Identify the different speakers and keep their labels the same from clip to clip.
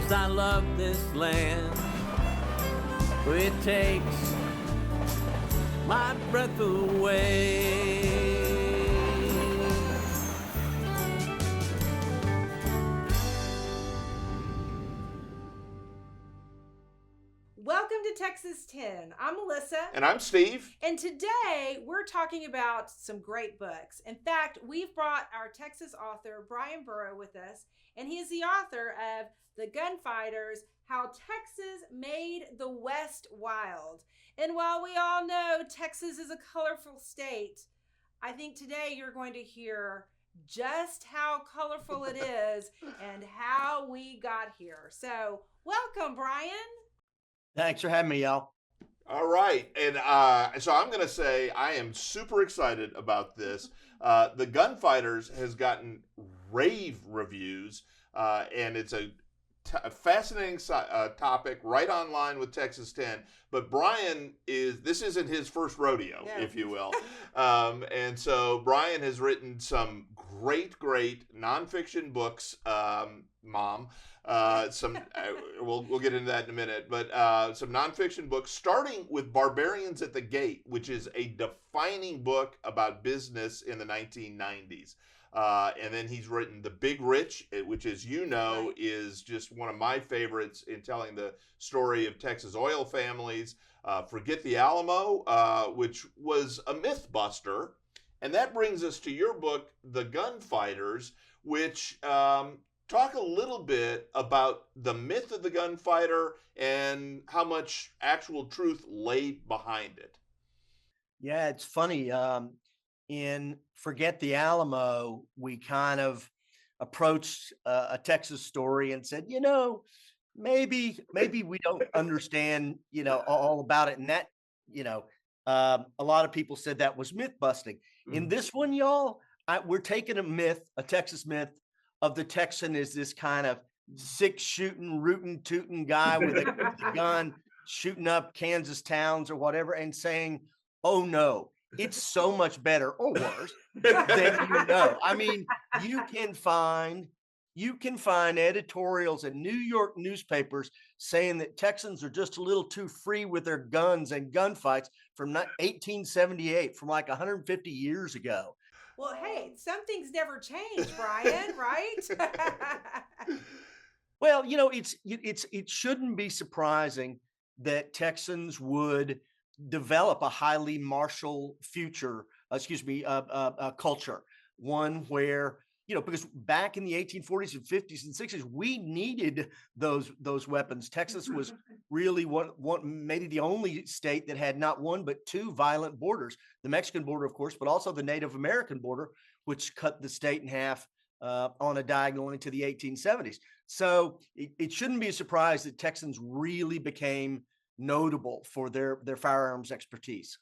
Speaker 1: 'cause I love this land. It takes my breath away.
Speaker 2: Welcome to Texas 10. I'm Melissa.
Speaker 3: And I'm Steve.
Speaker 2: And today we're talking about some great books. In fact, we've brought our Texas author, Bryan Burrough, with us. And he is the author of The Gunfighters, How Texas Made the West Wild. And while we all know Texas is a colorful state, I think today you're going to hear just how colorful it is and how we got here. So welcome, Bryan.
Speaker 4: Thanks for having me, y'all.
Speaker 3: All right. And so I'm going to say I am super excited about this. The Gunfighters has gotten rave reviews, and it's a fascinating topic right online with Texas 10. But Bryan this isn't his first rodeo, if you will. And so Bryan has written some great nonfiction books, Mom. We'll get into that in a minute, but some nonfiction books, starting with Barbarians at the Gate, which is a defining book about business in the 1990s. And then he's written The Big Rich, which, as you know, is just one of my favorites in telling the story of Texas oil families. Forget the Alamo, which was a myth buster. And that brings us to your book, The Gunfighters, which talk a little bit about the myth of the gunfighter and how much actual truth lay behind it.
Speaker 4: Yeah, it's funny. In Forget the Alamo, we kind of approached a Texas story and said, maybe we don't understand, all about it. And that, a lot of people said that was myth busting. In this one, y'all, we're taking a Texas myth of the Texan is this kind of six-shooting, rootin' guy with a gun shooting up Kansas towns or whatever, and saying, "Oh no, it's so much better or worse than you know." I mean, you can find editorials in New York newspapers saying that Texans are just a little too free with their guns and gunfights from 1878, from like 150 years ago.
Speaker 2: Well, hey, some things never change, Bryan, right?
Speaker 4: Well, it shouldn't be surprising that Texans would develop a highly martial culture, one where, because back in the 1840s and 50s and 60s, we needed those weapons. Texas was really maybe the only state that had not one but two violent borders: the Mexican border, of course, but also the Native American border, which cut the state in half on a diagonal into the 1870s. So it shouldn't be a surprise that Texans really became notable for their firearms expertise.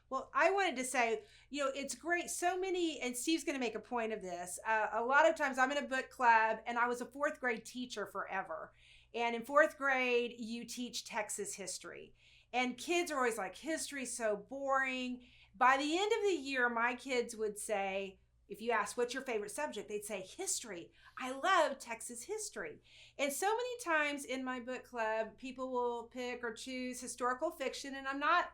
Speaker 2: Well, I wanted to say, it's great. So many, and Steve's going to make a point of this. A lot of times I'm in a book club, and I was a fourth grade teacher forever. And in fourth grade, you teach Texas history. And kids are always like, history's so boring. By the end of the year, my kids would say, if you ask, what's your favorite subject? They'd say, history. I love Texas history. And so many times in my book club, people will pick or choose historical fiction. And I'm not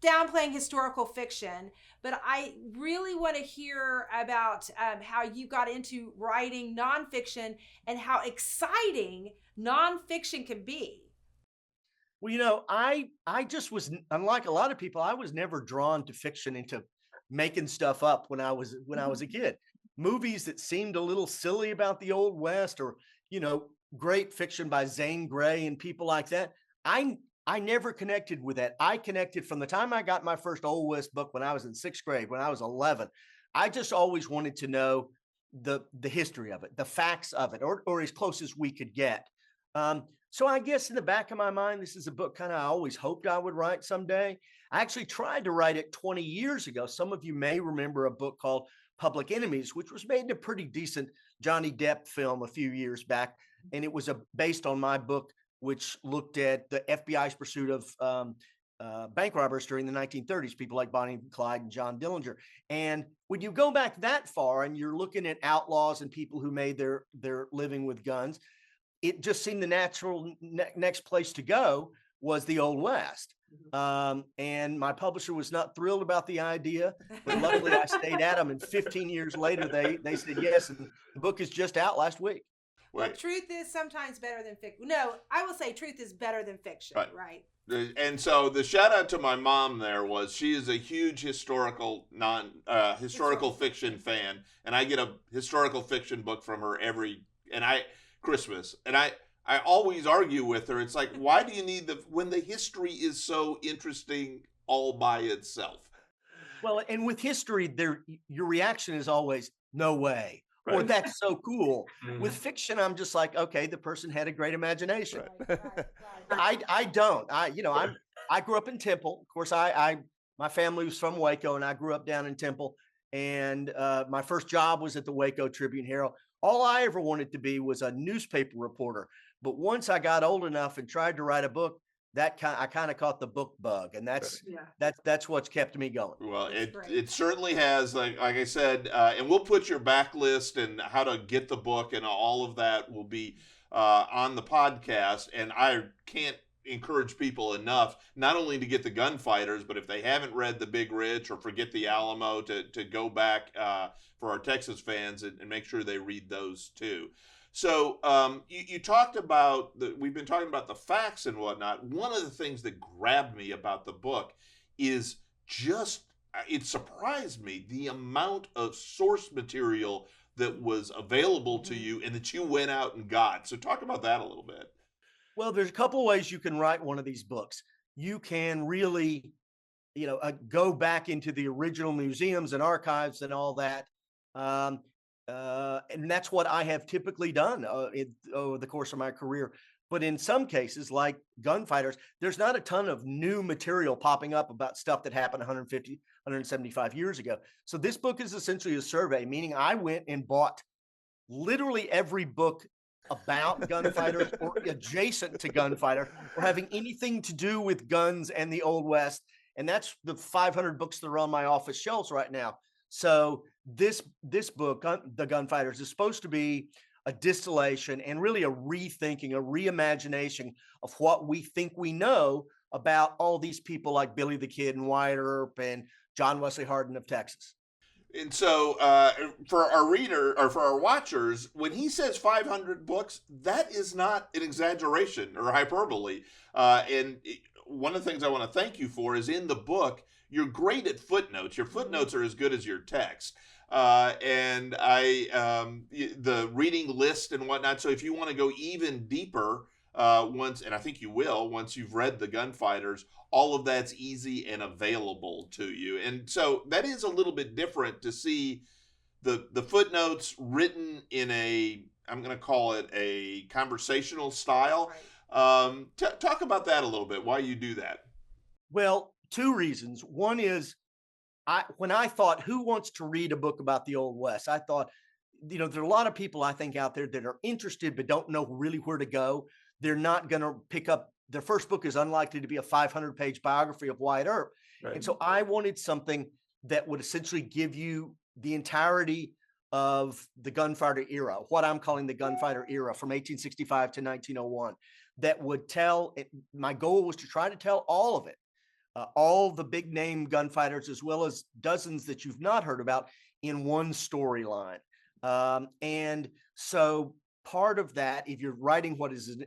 Speaker 2: downplaying historical fiction, but I really want to hear about how you got into writing nonfiction and how exciting nonfiction can be.
Speaker 4: Well, I just was, unlike a lot of people, I was never drawn to fiction into making stuff up when I was a kid. Movies that seemed a little silly about the Old West, or great fiction by Zane Grey and people like that, I never connected with that. I connected from the time I got my first Old West book when I was in sixth grade, when I was 11. I just always wanted to know the history of it, the facts of it, or as close as we could get. So I guess in the back of my mind, this is a book I always hoped I would write someday. I actually tried to write it 20 years ago. Some of you may remember a book called Public Enemies, which was made in a pretty decent Johnny Depp film a few years back. And it was based on my book, which looked at the FBI's pursuit of bank robbers during the 1930s, people like Bonnie and Clyde and John Dillinger. And when you go back that far and you're looking at outlaws and people who made their living with guns, it just seemed the natural next place to go was the Old West. And my publisher was not thrilled about the idea, but luckily I stayed at them. And 15 years later, they said yes. And the book is just out last week.
Speaker 2: Well, truth is sometimes better than fiction. No, I will say truth is better than fiction, right?
Speaker 3: And so the shout out to my mom there was, she is a huge historical fiction fan, and I get a historical fiction book from her Christmas. And I always argue with her. It's like, why do you need when the history is so interesting all by itself?
Speaker 4: Well, and with history, your reaction is always, no way. Right. Or that's so cool. With fiction, I'm just like, okay, the person had a great imagination. Right. I don't. I grew up in Temple. Of course, my family was from Waco, and I grew up down in Temple. And my first job was at the Waco Tribune-Herald. All I ever wanted to be was a newspaper reporter. But once I got old enough and tried to write a book, I kind of caught the book bug, and that's what's kept me going.
Speaker 3: Well, it certainly has, like I said, and we'll put your backlist and how to get the book and all of that will be on the podcast. And I can't encourage people enough not only to get the Gunfighters, but if they haven't read The Big Rich or Forget the Alamo, to go back for our Texas fans and make sure they read those too. So you talked about we've been talking about the facts and whatnot. One of the things that grabbed me about the book is it surprised me the amount of source material that was available to you and that you went out and got. So talk about that a little bit.
Speaker 4: Well, there's a couple of ways you can write one of these books. You can really, go back into the original museums and archives and all that. And that's what I have typically done over the course of my career. But in some cases, like Gunfighters, there's not a ton of new material popping up about stuff that happened 150, 175 years ago. So this book is essentially a survey, meaning I went and bought literally every book about gunfighters or adjacent to gunfighter or having anything to do with guns and the Old West. And that's the 500 books that are on my office shelves right now. So this book, The Gunfighters, is supposed to be a distillation and really a rethinking, a reimagination of what we think we know about all these people like Billy the Kid and Wyatt Earp and John Wesley Hardin of Texas.
Speaker 3: And so for our reader or for our watchers, when he says 500 books, that is not an exaggeration or hyperbole. And one of the things I want to thank you for is in the book, you're great at footnotes. Your footnotes are as good as your text. And the reading list and whatnot. So if you want to go even deeper and I think you will, once you've read The Gunfighters, all of that's easy and available to you. And so that is a little bit different to see the footnotes written in I'm going to call it a conversational style. Right. Talk about that a little bit, why you do that.
Speaker 4: Well, two reasons. One is when I thought, who wants to read a book about the Old West? I thought, there are a lot of people I think out there that are interested but don't know really where to go. They're not going to pick up, their first book is unlikely to be a 500-page biography of Wyatt Earp. Right. And so I wanted something that would essentially give you the entirety of the gunfighter era, what I'm calling the gunfighter era from 1865 to 1901, that would my goal was to try to tell all of it. All the big name gunfighters, as well as dozens that you've not heard about, in one storyline. And so part of that, if you're writing what is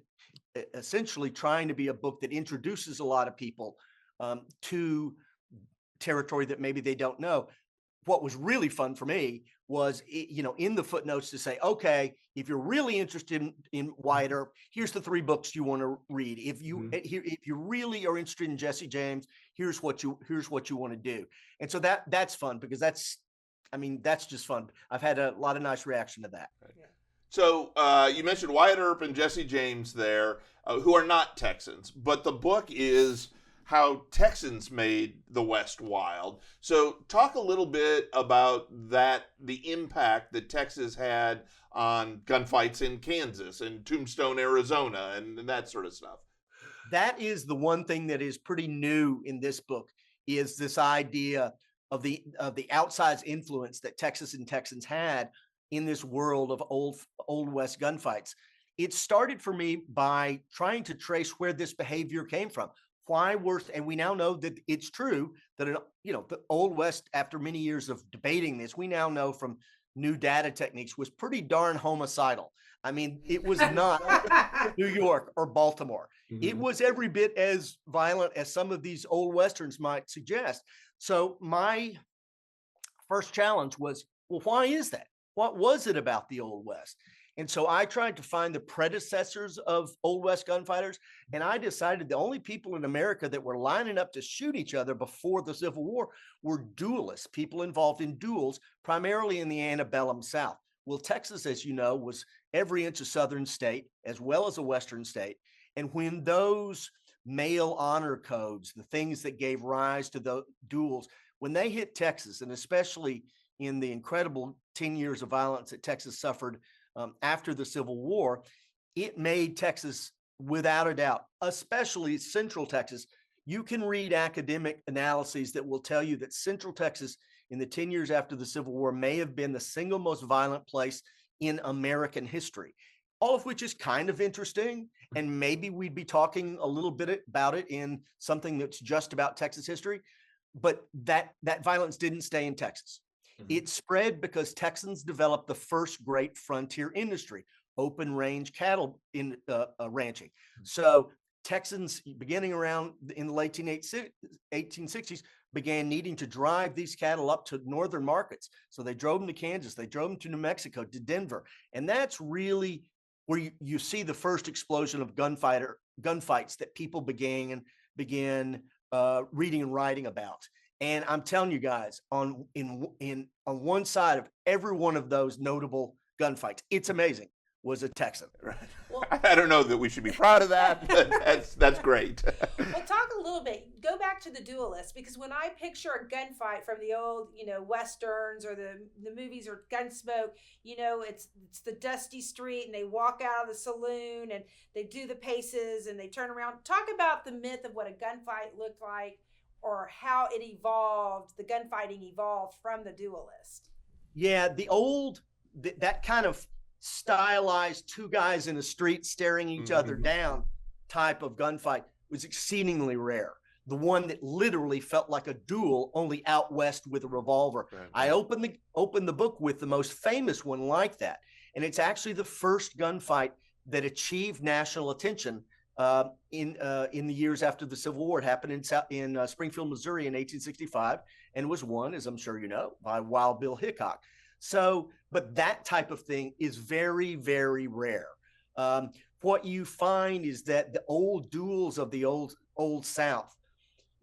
Speaker 4: essentially trying to be a book that introduces a lot of people to territory that maybe they don't know, what was really fun for me was, in the footnotes to say, okay, if you're really interested in Wyatt Earp, here's the 3 books you want to read. If you really are interested in Jesse James, here's what you want to do. And so that's fun because that's just fun. I've had a lot of nice reaction to that.
Speaker 3: Right. Yeah. So you mentioned Wyatt Earp and Jesse James there, who are not Texans, but the book is how Texans made the West wild. So talk a little bit about that, the impact that Texas had on gunfights in Kansas and Tombstone, Arizona, and that sort of stuff.
Speaker 4: That is the one thing that is pretty new in this book, is this idea of the outsized influence that Texas and Texans had in this world of old West gunfights. it started for me by trying to trace where this behavior came from. Why were, and we now know that it's true that, the Old West, after many years of debating this, we now know from new data techniques, was pretty darn homicidal. I mean, it was not New York or Baltimore. It was every bit as violent as some of these old Westerns might suggest. So my first challenge was, well, why is that? What was it about the Old West? And so I tried to find the predecessors of Old West gunfighters, and I decided the only people in America that were lining up to shoot each other before the Civil War were duelists, people involved in duels, primarily in the antebellum South. Well, Texas, as you know, was every inch a Southern state as well as a Western state. And when those male honor codes, the things that gave rise to the duels, when they hit Texas, and especially in the incredible 10 years of violence that Texas suffered after the Civil War, it made Texas, without a doubt, especially Central Texas. You can read academic analyses that will tell you that Central Texas in the 10 years after the Civil War may have been the single most violent place in American history, all of which is kind of interesting. And maybe we'd be talking a little bit about it in something that's just about Texas history. But that violence didn't stay in Texas. It spread because Texans developed the first great frontier industry, open range cattle in ranching. So Texans, beginning around in the late 1860s, began needing to drive these cattle up to northern markets. So they drove them to Kansas, they drove them to New Mexico, to Denver. And that's really where you see the first explosion of gunfights that people began reading and writing about. And I'm telling you guys, on one side of every one of those notable gunfights, it's amazing, was a Texan.
Speaker 3: Right. Well, I don't know that we should be proud of that, but that's great.
Speaker 2: Well, talk a little bit. Go back to the duelist, because when I picture a gunfight from the old, Westerns or the movies or Gunsmoke, it's the dusty street and they walk out of the saloon and they do the paces and they turn around. Talk about the myth of what a gunfight looked like, or how it evolved, the gunfighting evolved from the duelist.
Speaker 4: Yeah, that kind of stylized two guys in the street staring each other down type of gunfight was exceedingly rare. The one that literally felt like a duel, only out west with a revolver. Right. I opened the book with the most famous one like that. And it's actually the first gunfight that achieved national attention in the years after the Civil War. It happened in Springfield, Missouri in 1865, and was won, as I'm sure you know, by Wild Bill Hickok. So, but that type of thing is very, very rare. What you find is that the old duels of the old South,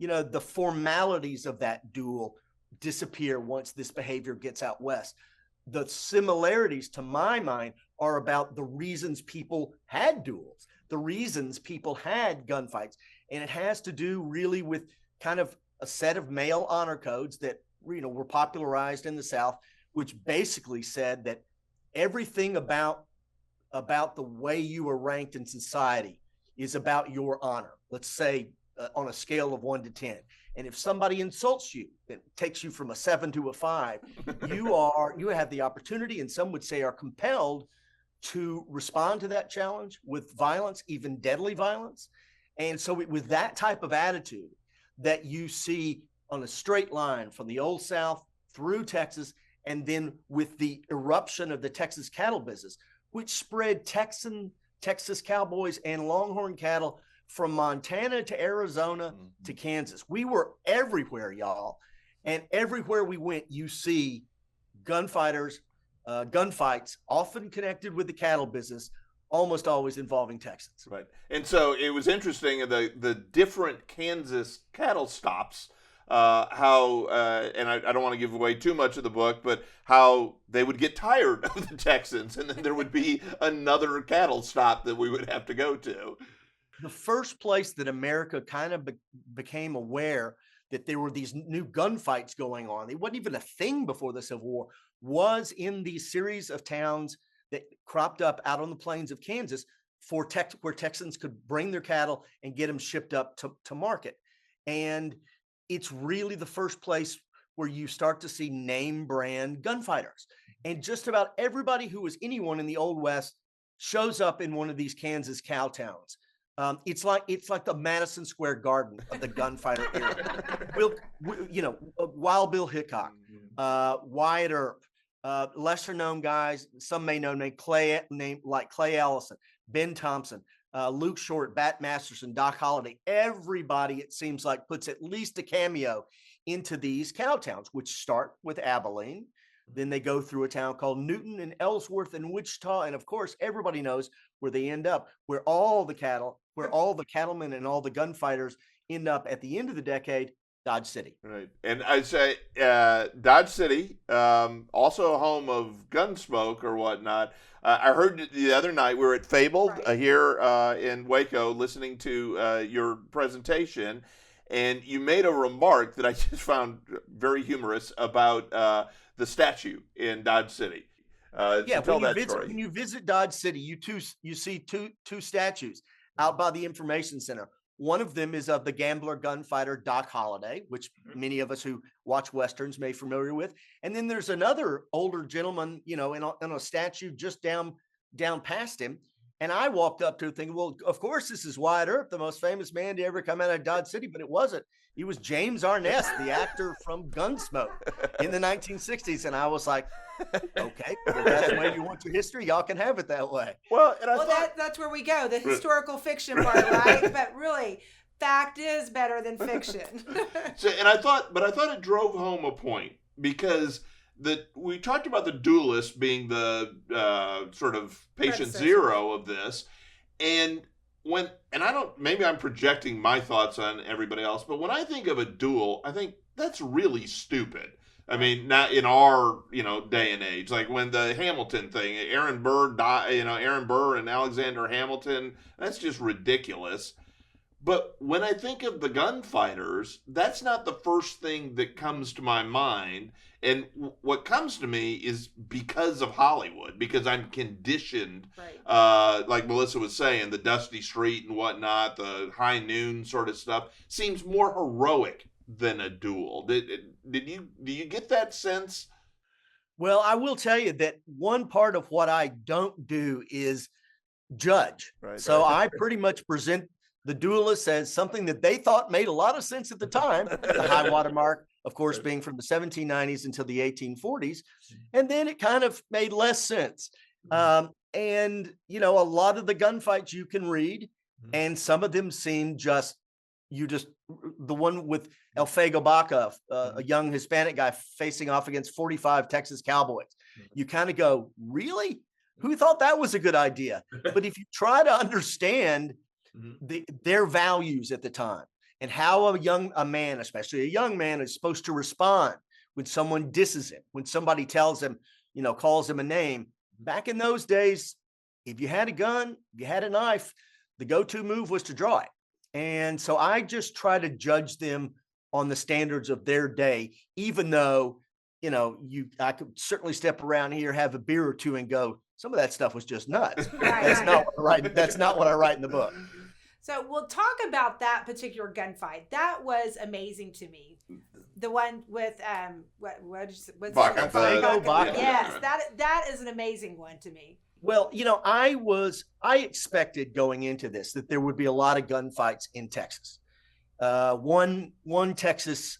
Speaker 4: the formalities of that duel disappear once this behavior gets out west. The similarities, to my mind, are about the reasons people had duels, the reasons people had gunfights. And it has to do really with kind of a set of male honor codes that, were popularized in the South, which basically said that everything about the way you were ranked in society is about your honor. Let's say on a scale of 1 to 10. And if somebody insults you, it takes you from a 7 to a 5, you have the opportunity, and some would say are compelled, to respond to that challenge with violence, even deadly violence. And so it was that type of attitude that you see on a straight line from the Old South through Texas, and then with the eruption of the Texas cattle business, which spread Texas cowboys and longhorn cattle from Montana to Arizona to Kansas. We were everywhere, y'all. And everywhere we went, you see gunfights, often connected with the cattle business, almost always involving Texans.
Speaker 3: Right. And so it was interesting, the different Kansas cattle stops, how, and I don't want to give away too much of the book, but how they would get tired of the Texans, and then there would be another cattle stop that we would have to go to.
Speaker 4: The first place that America kind of became aware that there were these new gunfights going on, it wasn't even a thing before the Civil War, was in these series of towns that cropped up out on the plains of Kansas where Texans could bring their cattle and get them shipped up to market. And it's really the first place where you start to see name brand gunfighters. And just about everybody who was anyone in the Old West shows up in one of these Kansas cow towns. It's like the Madison Square Garden of the gunfighter era. Wild Bill Hickok, Wyatt Earp, lesser known guys, some may know Clay Allison, Ben Thompson, Luke Short, Bat Masterson, Doc Holliday. Everybody, it seems like, puts at least a cameo into these cow towns, which start with Abilene. Then they go through a town called Newton and Ellsworth and Wichita. And of course, everybody knows where they end up, where all the cattlemen and all the gunfighters end up at the end of the decade, Dodge City.
Speaker 3: Right. And I'd say Dodge City, also a home of Gunsmoke or whatnot. I heard the other night we were at Fabled here in Waco listening to your presentation, and you made a remark that I just found very humorous about the statue in Dodge City.
Speaker 4: When you visit Dodge City, you see two statues out by the information center. One of them is of the gambler gunfighter Doc Holliday, which many of us who watch Westerns may be familiar with. And then there's another older gentleman, in a statue just down past him. And I walked up to it thinking, well, of course, this is Wyatt Earp, the most famous man to ever come out of Dodge City, but it wasn't. He was James Arness, the actor from Gunsmoke in the 1960s. And I was like, okay, well, that's the way you want your history. Y'all can have it that way.
Speaker 3: Well,
Speaker 2: that's where we go, the historical fiction part, right? But really, fact is better than fiction.
Speaker 3: I thought it drove home a point, because we talked about the duelist being the sort of patient zero of this, and maybe I'm projecting my thoughts on everybody else, but when I think of a duel, I think that's really stupid. I mean, not in our day and age. Like when the Hamilton thing, Aaron Burr and Alexander Hamilton, that's just ridiculous. But when I think of the gunfighters, that's not the first thing that comes to my mind. And what comes to me is because of Hollywood, because I'm conditioned, like Melissa was saying, the dusty street and whatnot, the high noon sort of stuff seems more heroic than a duel. Do you get that sense?
Speaker 4: Well, I will tell you that one part of what I don't do is judge. So I pretty much present the duelists as something that they thought made a lot of sense at the time. The high watermark, of course, being from the 1790s until the 1840s. And then it kind of made less sense. And, a lot of the gunfights you can read, and some of them seem the one with El Fuego Baca, a young Hispanic guy facing off against 45 Texas Cowboys. You kind of go, really? Who thought that was a good idea? But if you try to understand their values at the time and how a man, especially a young man, is supposed to respond when someone disses him, when somebody tells him, calls him a name. Back in those days, if you had a gun, you had a knife, the go-to move was to draw it. And so I just try to judge them on the standards of their day, even though, I could certainly step around here, have a beer or two and go, some of that stuff was just nuts. That's not what I write in the book.
Speaker 2: So we'll talk about that particular gunfight. That was amazing to me. The one with what's
Speaker 3: Baca.
Speaker 2: Yes, that is an amazing one to me.
Speaker 4: Well, I expected going into this that there would be a lot of gunfights in Texas. One Texas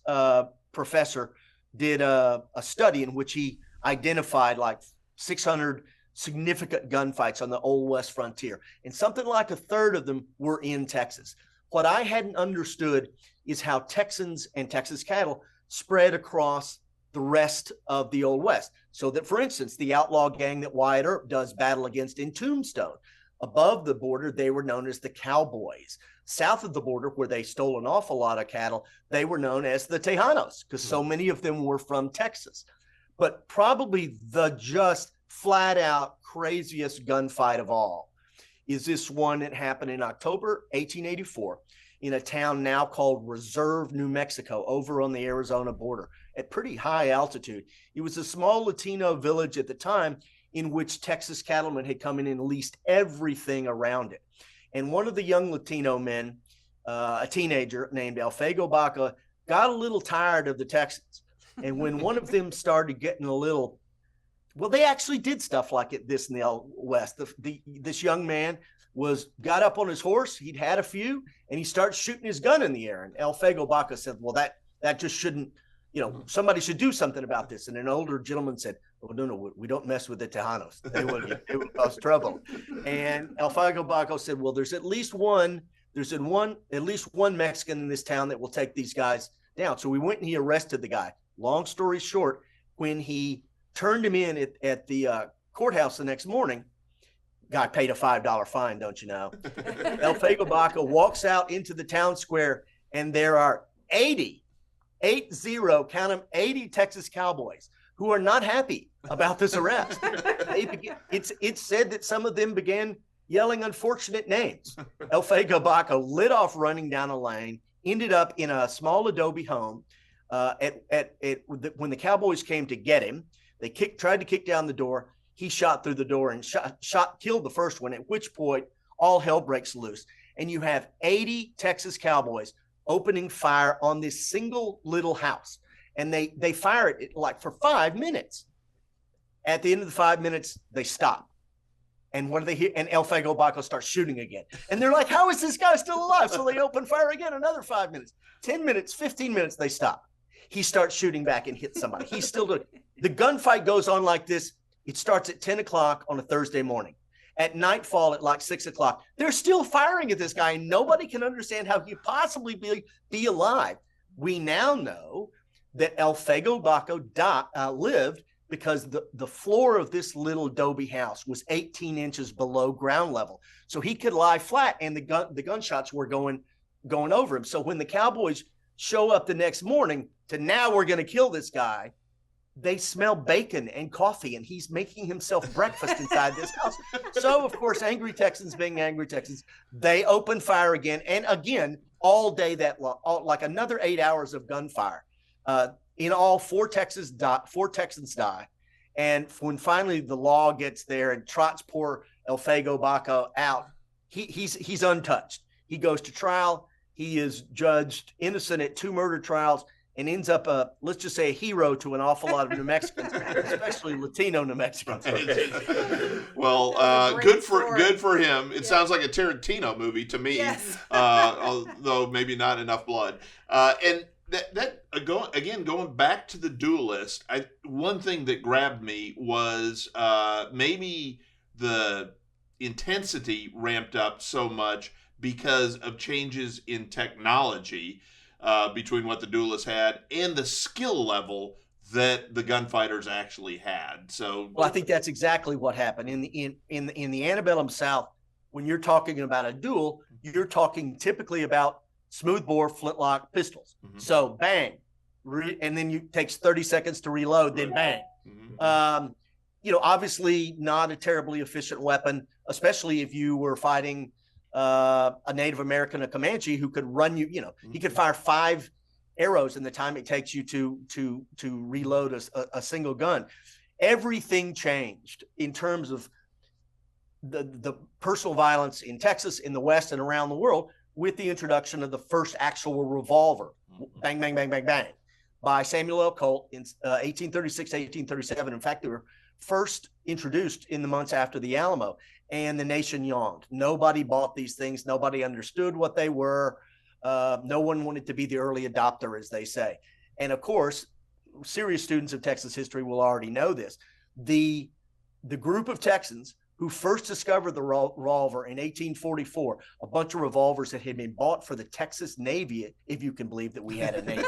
Speaker 4: professor did a study in which he identified like 600 significant gunfights on the Old West frontier, and something like a third of them were in Texas. What I hadn't understood is how Texans and Texas cattle spread across the rest of the Old West. So that, for instance, the outlaw gang that Wyatt Earp does battle against in Tombstone, above the border, they were known as the Cowboys. South of the border, where they stole an awful lot of cattle, they were known as the Tejanos, because so many of them were from Texas. But probably the just flat out craziest gunfight of all is this one that happened in October 1884 in a town now called Reserve, New Mexico, over on the Arizona border at pretty high altitude. It was a small Latino village at the time in which Texas cattlemen had come in and leased everything around it. And one of the young Latino men, a teenager named El Fuego Baca, got a little tired of the Texans. And when one of them started getting a little Well, they actually did stuff like this in the Old West. This young man got up on his horse. He'd had a few, and he starts shooting his gun in the air. And El Fuego Baca said, well, that just shouldn't, somebody should do something about this. And an older gentleman said, oh, no, we don't mess with the Tejanos. They will cause trouble. And El Fuego Baca said, well, there's at least one Mexican in this town that will take these guys down. So we went and he arrested the guy. Long story short, when he turned him in at the courthouse the next morning, guy paid a $5 fine, don't you know? El Fuego Baca walks out into the town square, and there are 80, count them, 80 Texas Cowboys who are not happy about this arrest. It's said that some of them began yelling unfortunate names. El Fuego Baca lit off running down a lane, ended up in a small adobe home. When the Cowboys came to get him, they tried to kick down the door. He shot through the door and killed the first one, at which point all hell breaks loose. And you have 80 Texas Cowboys opening fire on this single little house. And they fire it like for 5 minutes. At the end of the 5 minutes, they stop. And what do they hear? And El Fuego Baca starts shooting again. And they're like, how is this guy still alive? So they open fire again, another 5 minutes, 10 minutes, 15 minutes, they stop. He starts shooting back and hits somebody. He's still doing it. The gunfight goes on like this. It starts at 10 o'clock on a Thursday morning. At nightfall at like 6 o'clock, they're still firing at this guy, and nobody can understand how he could possibly be alive. We now know that El Fuego Baca lived because the floor of this little adobe house was 18 inches below ground level. So he could lie flat, and the gunshots were going over him. So when the Cowboys show up the next morning to now we're going to kill this guy, they smell bacon and coffee, and he's making himself breakfast inside this house. So, of course, angry Texans being angry Texans, they open fire again. And again, all day like another 8 hours of gunfire. In all, 4 Texans die. And when finally the law gets there and trots poor El Fuego Baca out, he's untouched. He goes to trial. He is judged innocent at 2 murder trials, and ends up let's just say a hero to an awful lot of New Mexicans, especially Latino New Mexicans.
Speaker 3: Well, good for him. It sounds like a Tarantino movie to me,
Speaker 2: yes.
Speaker 3: Although maybe not enough blood. And going back to the Duelist, one thing that grabbed me was maybe the intensity ramped up so much because of changes in technology. Between what the Duelists had and the skill level that the gunfighters actually had. So,
Speaker 4: well, I think that's exactly what happened in the antebellum South. When you're talking about a duel, you're talking typically about smoothbore flintlock pistols. Mm-hmm. So bang, and then it takes 30 seconds to reload, then bang. Mm-hmm. Obviously not a terribly efficient weapon, especially if you were fighting a Native American, a Comanche, who could run you, he could fire 5 arrows in the time it takes you to reload a single gun. Everything changed in terms of the personal violence in Texas, in the West, and around the world with the introduction of the first actual revolver, bang, bang, bang, bang, bang, by Samuel L. Colt in 1836, 1837. In fact, they were first introduced in the months after the Alamo. And the nation yawned. Nobody bought these things. Nobody understood what they were. No one wanted to be the early adopter, as they say. And of course, serious students of Texas history will already know this. The group of Texans who first discovered the revolver in 1844, a bunch of revolvers that had been bought for the Texas Navy, if you can believe that we had a Navy,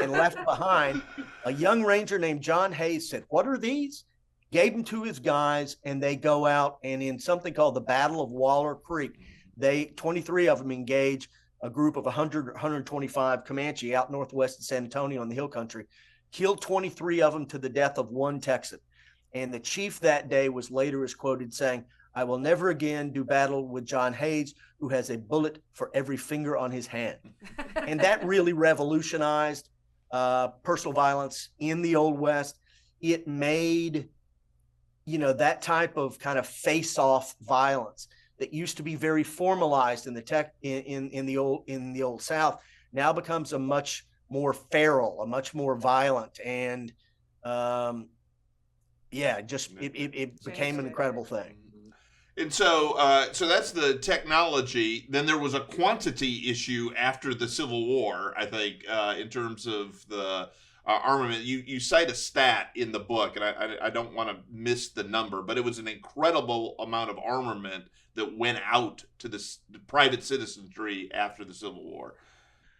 Speaker 4: and left behind, a young ranger named John Hayes said, "What are these?" Gave them to his guys, and they go out, and in something called the Battle of Waller Creek, 23 of them engage a group of 125 Comanche out northwest of San Antonio in the hill country, killed 23 of them to the death of 1 Texan. And the chief that day was later is quoted saying, "I will never again do battle with John Hayes, who has a bullet for every finger on his hand." And that really revolutionized personal violence in the Old West. It made that type of kind of face-off violence that used to be very formalized in the old South now becomes a much more feral, a much more violent, and Yeah, it became an incredible thing.
Speaker 3: And so that's the technology. Then there was a quantity issue after the Civil War, I think, in terms of the armament. You cite a stat in the book, and I don't want to miss the number, but it was an incredible amount of armament that went out to the private citizenry after the Civil War.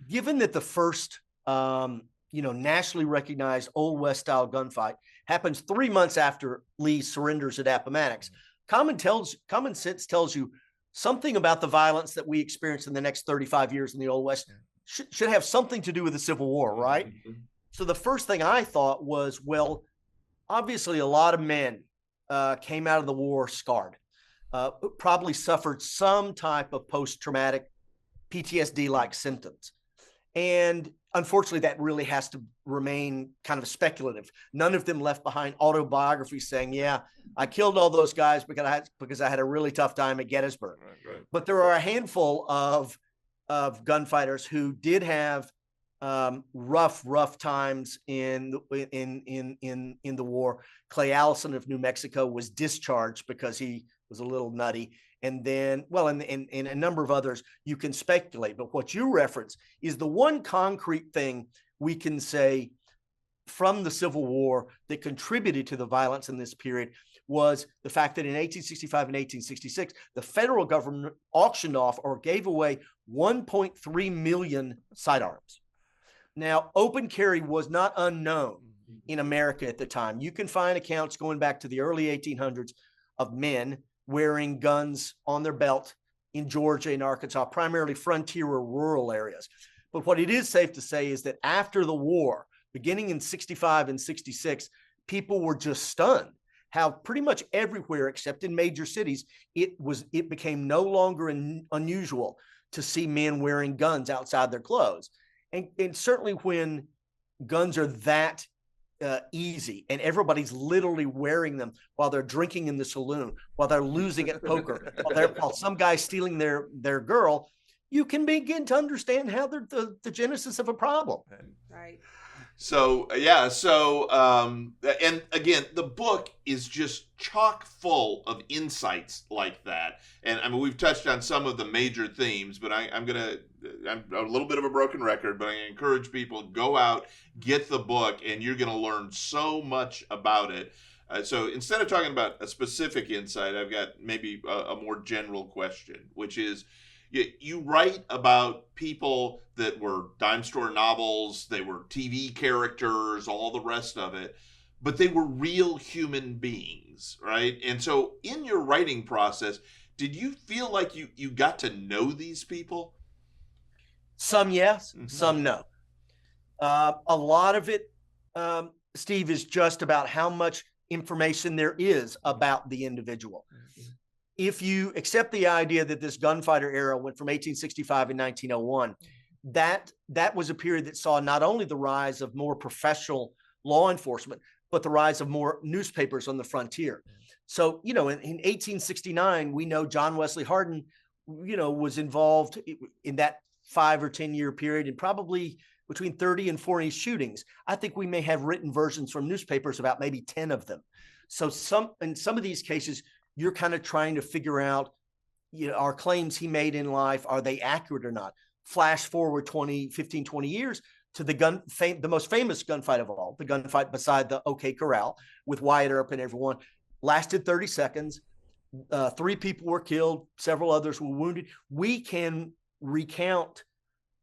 Speaker 4: Given that the first, nationally recognized Old West style gunfight happens 3 months after Lee surrenders at Appomattox, common sense tells you something about the violence that we experience in the next 35 years in the Old West should have something to do with the Civil War, right? Mm-hmm. So the first thing I thought was, well, obviously a lot of men came out of the war scarred, probably suffered some type of post-traumatic PTSD-like symptoms. And unfortunately, that really has to remain kind of speculative. None of them left behind autobiographies saying, yeah, I killed all those guys because I had a really tough time at Gettysburg. Right. But there are a handful of gunfighters who did have rough times in the war. Clay Allison of New Mexico was discharged because he was a little nutty. And then, well, and a number of others you can speculate. But what you reference is the one concrete thing we can say from the Civil War that contributed to the violence in this period was the fact that in 1865 and 1866, the federal government auctioned off or gave away 1.3 million sidearms. Now, open carry was not unknown in America at the time. You can find accounts going back to the early 1800s of men wearing guns on their belt in Georgia and Arkansas, primarily frontier or rural areas. But what it is safe to say is that after the war, beginning in 65 and 66, people were just stunned how pretty much everywhere except in major cities, it became no longer unusual to see men wearing guns outside their clothes. And certainly when guns are that easy and everybody's literally wearing them while they're drinking in the saloon, while they're losing at poker, while some guy's stealing their girl, you can begin to understand how they're the genesis of a problem.
Speaker 2: Right.
Speaker 3: So and again, the book is just chock full of insights like that. And I mean, we've touched on some of the major themes, but I'm a little bit of a broken record, but I encourage people, go out, get the book, and you're going to learn so much about it. So instead of talking about a specific insight, I've got maybe a more general question, which is, you write about people that were dime store novels, they were TV characters, all the rest of it, but they were real human beings, right? And so in your writing process, did you feel like you got to know these people?
Speaker 4: Some yes, some no. A lot of it, Steve, is just about how much information there is about the individual. If you accept the idea that this gunfighter era went from 1865 and 1901, that was a period that saw not only the rise of more professional law enforcement, but the rise of more newspapers on the frontier. So, in 1869, we know John Wesley Hardin, was involved in that 5 or 10 year period and probably between 30 and 40 shootings. I think we may have written versions from newspapers about maybe 10 of them. So in some of these cases, you're kind of trying to figure out, our claims he made in life, are they accurate or not? Flash forward 15, 20 years to the most famous gunfight of all, the gunfight beside the OK Corral with Wyatt Earp and everyone, lasted 30 seconds. 3 people were killed. Several others were wounded. We can recount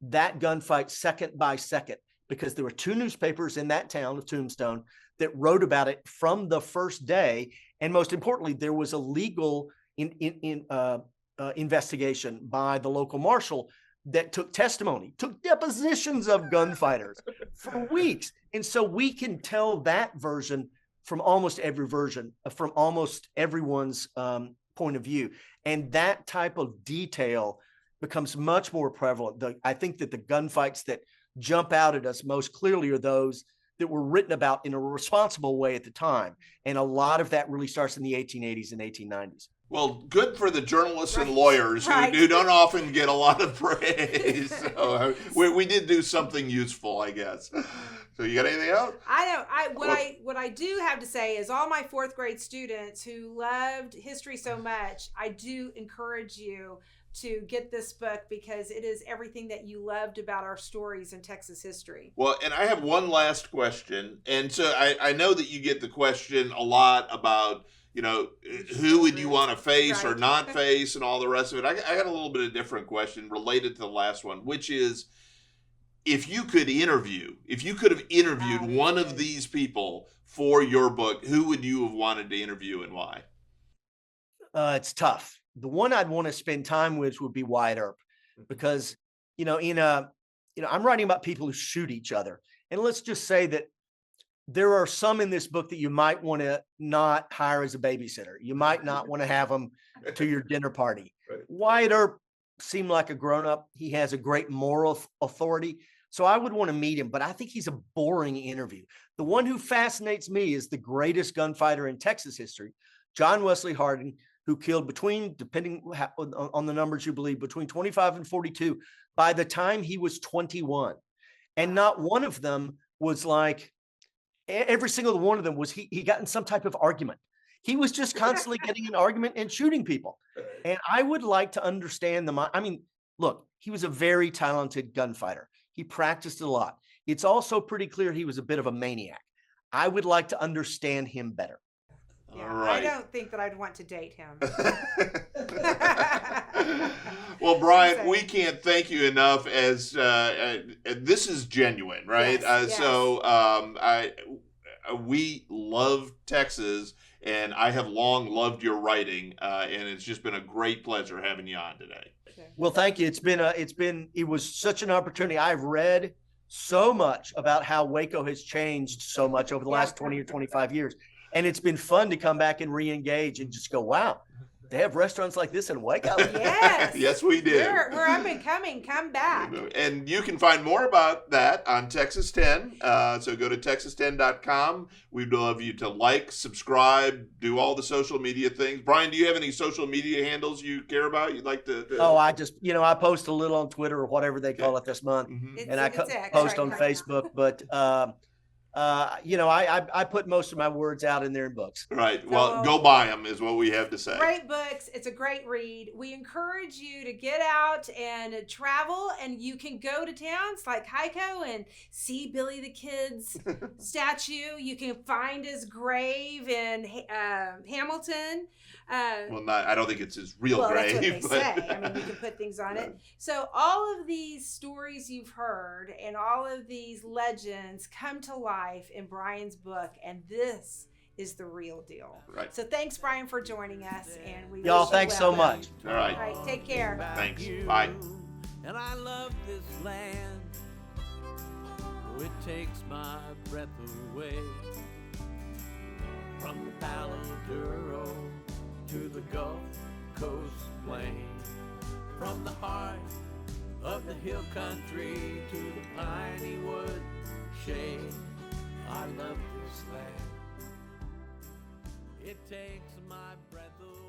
Speaker 4: that gunfight second by second because there were 2 newspapers in that town of Tombstone that wrote about it from the first day. And most importantly, there was a legal investigation by the local marshal that took depositions of gunfighters for weeks. And so we can tell that version from almost everyone's point of view. And that type of detail becomes much more prevalent. I think that the gunfights that jump out at us most clearly are those that were written about in a responsible way at the time. And a lot of that really starts in the 1880s and 1890s.
Speaker 3: Well, good for the journalists and
Speaker 2: Right.
Speaker 3: lawyers
Speaker 2: Right.
Speaker 3: who don't often get a lot of praise. So we did do something useful, I guess. So you got anything else?
Speaker 2: What I do have to say is all my fourth grade students who loved history so much, I do encourage you to get this book because it is everything that you loved about our stories in Texas history.
Speaker 3: Well, and I have one last question. And so I know that you get the question a lot about, who would you want to face or
Speaker 2: Right.
Speaker 3: not face and all the rest of it. I got a little bit of a different question related to the last one, which is, if you could have interviewed one of these people for your book, who would you have wanted to interview and why?
Speaker 4: It's tough. The one I'd want to spend time with would be Wyatt Earp, because, I'm writing about people who shoot each other. And let's just say that there are some in this book that you might want to not hire as a babysitter. You might not want to have them to your dinner party.
Speaker 3: Right.
Speaker 4: Wyatt Earp seemed like a grown-up. He has a great moral authority. So I would want to meet him, but I think he's a boring interview. The one who fascinates me is the greatest gunfighter in Texas history, John Wesley Hardin, who killed depending on the numbers you believe, between 25 and 42 by the time he was 21. And not one of them was like, every single one of them was he got in some type of argument. He was just constantly getting an argument and shooting people. And I would like to understand look, he was a very talented gunfighter. He practiced a lot. It's also pretty clear he was a bit of a maniac. I would like to understand him better.
Speaker 2: Yeah,
Speaker 3: All right.
Speaker 2: I don't think that I'd want to date him.
Speaker 3: Well, Bryan, we can't thank you enough. As this is genuine, right?
Speaker 2: Yes.
Speaker 3: So we love Texas, and I have long loved your writing, and it's just been a great pleasure having you on today.
Speaker 4: Well, thank you. It was such an opportunity. I've read so much about how Waco has changed so much over the last 20 or 25 years. And it's been fun to come back and re-engage and just go, wow, they have restaurants like this in Waco?
Speaker 2: Yes.
Speaker 3: Yes, we did.
Speaker 2: We're up and coming. Come back.
Speaker 3: And you can find more about that on Texas 10. So go to texas10.com. We'd love you to like, subscribe, do all the social media things. Bryan, do you have any social media handles you care about? You'd like to?
Speaker 4: Oh, I just, I post a little on Twitter or whatever they call it this month.
Speaker 3: Mm-hmm.
Speaker 4: And I post on Facebook. But, I put most of my words out in there in books.
Speaker 3: Right. Well, go buy them is what we have to say.
Speaker 2: Great books. It's a great read. We encourage you to get out and travel, and you can go to towns like Hico and see Billy the Kid's statue. You can find his grave in Hamilton.
Speaker 3: I don't think it's his real grave.
Speaker 2: That's what they say. I mean, you can put things on it. So all of these stories you've heard and all of these legends come to life in Bryan's book, and this is the real deal.
Speaker 3: Right.
Speaker 2: So thanks, Bryan, for joining us, and we
Speaker 4: Y'all,
Speaker 2: wish you
Speaker 4: thanks
Speaker 2: well.
Speaker 4: so much.
Speaker 3: All right.
Speaker 2: All right, take care.
Speaker 3: Thanks. Bye.
Speaker 1: And I love this land. Oh, it takes my breath away. From the Palo Duro to the Gulf Coast plain. From the heart of the hill country to the piney wood shade. I love this land. It takes my breath away.